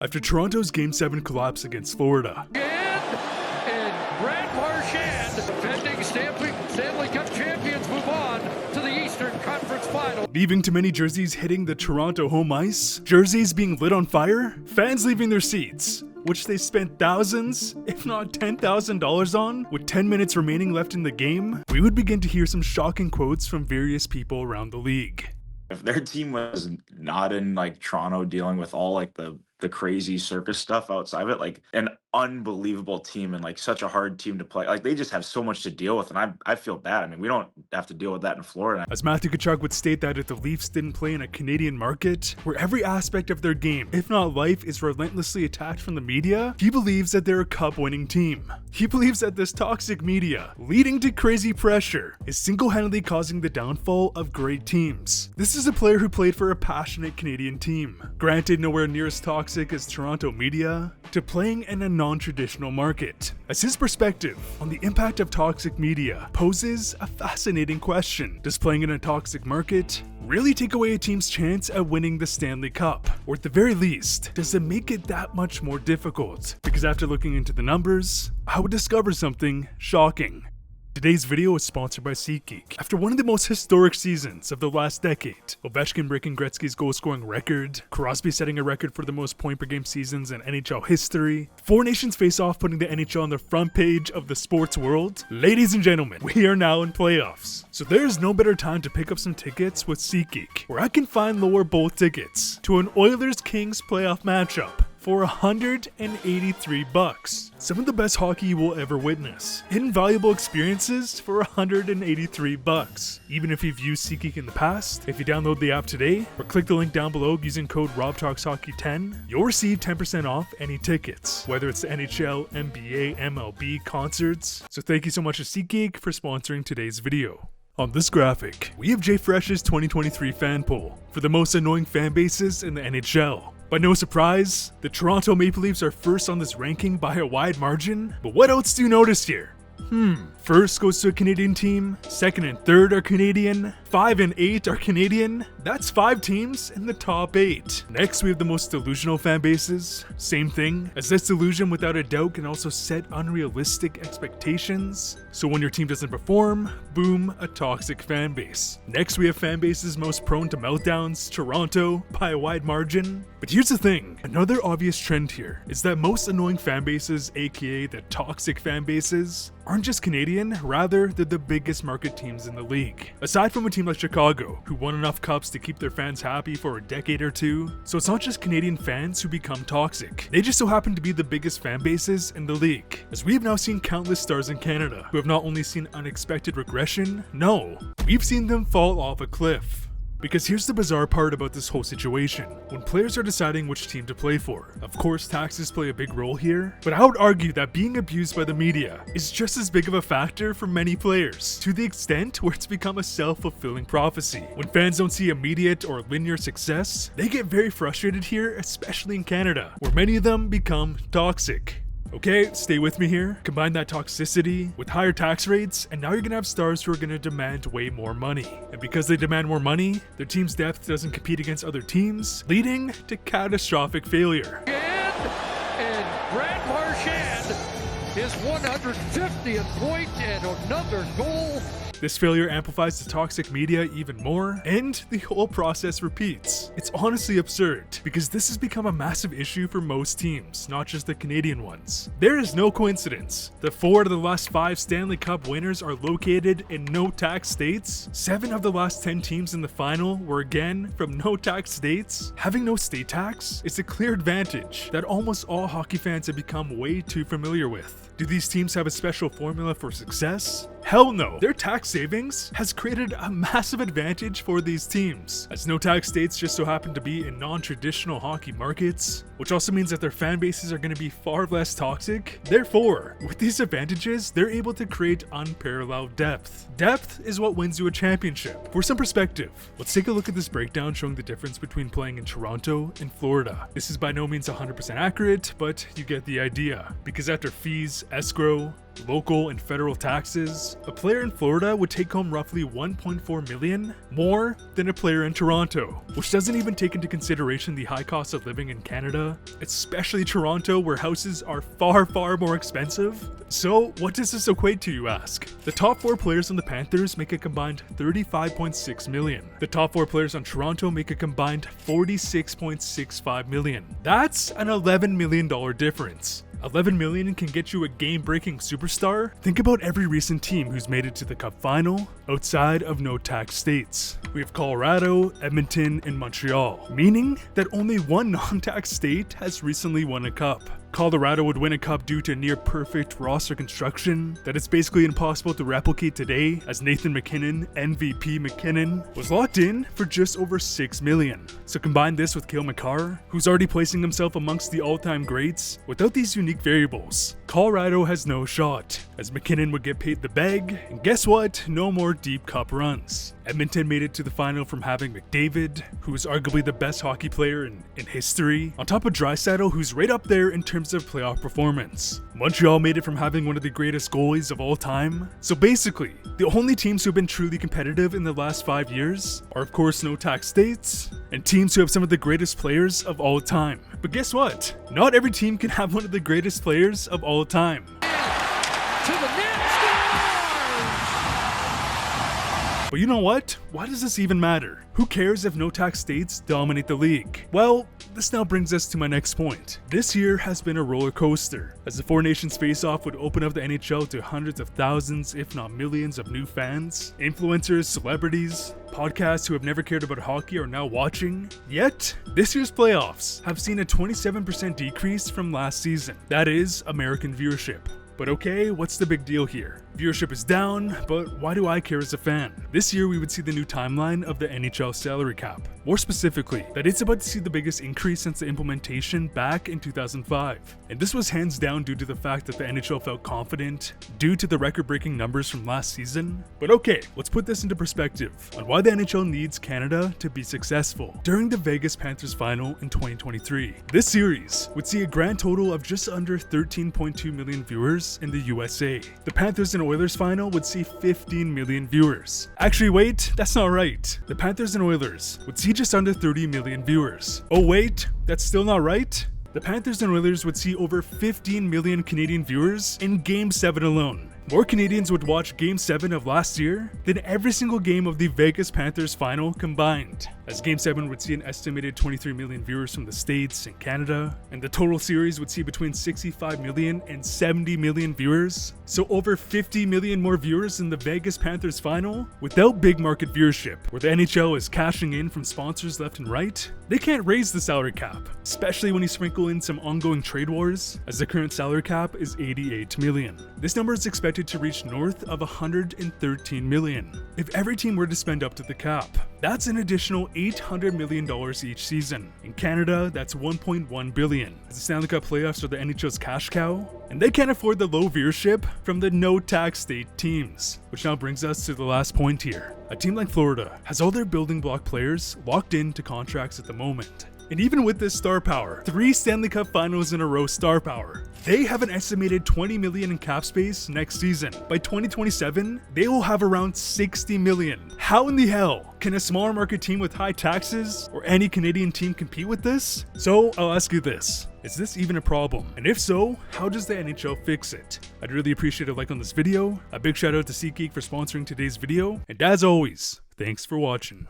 After Toronto's Game 7 collapse against Florida. And Brad Marchand, defending Stanley Cup champions, move on to the Eastern Conference Final. Leaving too many jerseys hitting the Toronto home ice, jerseys being lit on fire, fans leaving their seats, which they spent thousands, if not $10,000 on, with 10 minutes remaining left in the game, we would begin to hear some shocking quotes from various people around the league. If their team was not in Toronto dealing with all the crazy circus stuff outside of it, an unbelievable team and such a hard team to play. They just have so much to deal with, and I feel bad. I mean, we don't have to deal with that in Florida. As Matthew Tkachuk would state that if the Leafs didn't play in a Canadian market, where every aspect of their game, if not life, is relentlessly attacked from the media, he believes that they're a cup-winning team. He believes that this toxic media, leading to crazy pressure, is single-handedly causing the downfall of great teams. This is a player who played for a passionate Canadian team, granted nowhere near as toxic as Toronto media, to playing in a non-traditional market. As his perspective on the impact of toxic media poses a fascinating question. Does playing in a toxic market really take away a team's chance at winning the Stanley Cup? Or at the very least, does it make it that much more difficult? Because after looking into the numbers, I would discover something shocking. Today's video is sponsored by SeatGeek. After one of the most historic seasons of the last decade, Ovechkin breaking Gretzky's goal-scoring record, Crosby setting a record for the most point-per-game seasons in NHL history, four nations face off, putting the NHL on the front page of the sports world. Ladies and gentlemen, we are now in playoffs. So there is no better time to pick up some tickets with SeatGeek, where I can find lower bowl tickets to an Oilers-Kings playoff matchup for $183. Some of the best hockey you will ever witness. Invaluable experiences for $183. Even if you've used SeatGeek in the past, if you download the app today or click the link down below using code RobTalksHockey10, you'll receive 10% off any tickets, whether it's the NHL, NBA, MLB, concerts. So thank you so much to SeatGeek for sponsoring today's video. On this graphic, we have JFresh's 2023 fan poll for the most annoying fan bases in the NHL. By no surprise, the Toronto Maple Leafs are first on this ranking by a wide margin, but what else do you notice here? First goes to a Canadian team, second and third are Canadian, 5 and 8 are Canadian. That's 5 teams in the top 8. Next, we have the most delusional fan bases. Same thing, as this delusion without a doubt can also set unrealistic expectations. So when your team doesn't perform, boom, a toxic fan base. Next, we have fan bases most prone to meltdowns, Toronto, by a wide margin. But here's the thing, another obvious trend here is that most annoying fan bases, aka the toxic fan bases, aren't just Canadian, rather they're the biggest market teams in the league. Aside from a team like Chicago, who won enough cups to keep their fans happy for a decade or two, so it's not just Canadian fans who become toxic. They just so happen to be the biggest fan bases in the league, as we have now seen countless stars in Canada who have not only seen unexpected regression, no, we've seen them fall off a cliff. Because here's the bizarre part about this whole situation. When players are deciding which team to play for, of course taxes play a big role here, but I would argue that being abused by the media is just as big of a factor for many players, to the extent where it's become a self-fulfilling prophecy. When fans don't see immediate or linear success, they get very frustrated here, especially in Canada, where many of them become toxic. Okay, stay with me here. Combine that toxicity with higher tax rates, and now you're gonna have stars who are gonna demand way more money. And because they demand more money, their team's depth doesn't compete against other teams, leading to catastrophic failure. And Brad Marchand, his 150th point and another goal. This failure amplifies the toxic media even more, and the whole process repeats. It's honestly absurd, because this has become a massive issue for most teams, not just the Canadian ones. There is no coincidence that 4 of the last 5 Stanley Cup winners are located in no-tax states. 7 of the last 10 teams in the final were again from no-tax states. Having no state tax is a clear advantage that almost all hockey fans have become way too familiar with. Do these teams have a special formula for success? Hell no. Their tax savings has created a massive advantage for these teams, as no tax states just so happen to be in non-traditional hockey markets, which also means that their fan bases are going to be far less toxic. Therefore, with these advantages, they're able to create unparalleled depth. Depth is what wins you a championship. For some perspective, let's take a look at this breakdown showing the difference between playing in Toronto and Florida. This is by no means 100% accurate, but you get the idea. Because after fees, escrow, local and federal taxes, a player in Florida would take home roughly $1.4 million more than a player in Toronto, which doesn't even take into consideration the high cost of living in Canada, Canada, especially Toronto, where houses are far more expensive. So what does this equate to, you ask? The top 4 players on the Panthers make a combined $35.6 million. The top 4 players on Toronto make a combined $46.65 million. That's an $11 million difference. $11 million can get you a game-breaking superstar? Think about every recent team who's made it to the Cup final outside of no-tax states. We have Colorado, Edmonton, and Montreal, meaning that only one non-tax state has recently won a cup. Colorado would win a cup due to near-perfect roster construction that it's basically impossible to replicate today, as Nathan MacKinnon, MVP McKinnon, was locked in for just over $6 million. So combine this with Cale Makar, who's already placing himself amongst the all-time greats. Without these unique variables, Colorado has no shot, as McKinnon would get paid the bag, and guess what? No more deep cup runs. Edmonton made it to the final from having McDavid, who is arguably the best hockey player in history, on top of Draisaitl, who's right up there in terms of playoff performance. Montreal made it from having one of the greatest goalies of all time. So basically, the only teams who have been truly competitive in the last 5 years are of course no-tax states, and teams who have some of the greatest players of all time. But guess what? Not every team can have one of the greatest players of all time. To the net, But you know what? Why does this even matter? Who cares if no-tax states dominate the league? Well, this now brings us to my next point. This year has been a roller coaster, as the Four Nations face-off would open up the NHL to hundreds of thousands, if not millions, of new fans. Influencers, celebrities, podcasts who have never cared about hockey are now watching. Yet, this year's playoffs have seen a 27% decrease from last season. That is American viewership. But okay, what's the big deal here? Viewership is down, but why do I care as a fan? This year we would see the new timeline of the NHL salary cap. More specifically, that it's about to see the biggest increase since the implementation back in 2005. And this was hands down due to the fact that the NHL felt confident due to the record-breaking numbers from last season. But okay, let's put this into perspective on why the NHL needs Canada to be successful. During the Vegas Panthers final in 2023, this series would see a grand total of just under 13.2 million viewers in the USA. The Panthers and Oilers final would see 15 million viewers. Actually wait, that's not right. The Panthers and Oilers would see just under 30 million viewers. Oh wait, that's still not right? The Panthers and Oilers would see over 15 million Canadian viewers in Game 7 alone. More Canadians would watch Game 7 of last year than every single game of the Vegas Panthers final combined, as Game 7 would see an estimated 23 million viewers from the States and Canada, and the total series would see between 65 million and 70 million viewers, so over 50 million more viewers in the Vegas Panthers final. Without big market viewership, where the NHL is cashing in from sponsors left and right, they can't raise the salary cap, especially when you sprinkle in some ongoing trade wars, as the current salary cap is 88 million. This number is expected to reach north of 113 million. If every team were to spend up to the cap, that's an additional $800 million each season. In Canada, that's $1.1 billion. As the Stanley Cup playoffs are the NHL's cash cow, and they can't afford the low viewership from the no-tax state teams. Which now brings us to the last point here. A team like Florida has all their building block players locked into contracts at the moment. And even with this star power, 3 Stanley Cup finals in a row star power, they have an estimated $20 million in cap space next season. By 2027, they will have around $60 million. How in the hell can a smaller market team with high taxes or any Canadian team compete with this? So I'll ask you this. Is this even a problem? And if so, how does the NHL fix it? I'd really appreciate a like on this video. A big shout out to SeatGeek for sponsoring today's video. And as always, thanks for watching.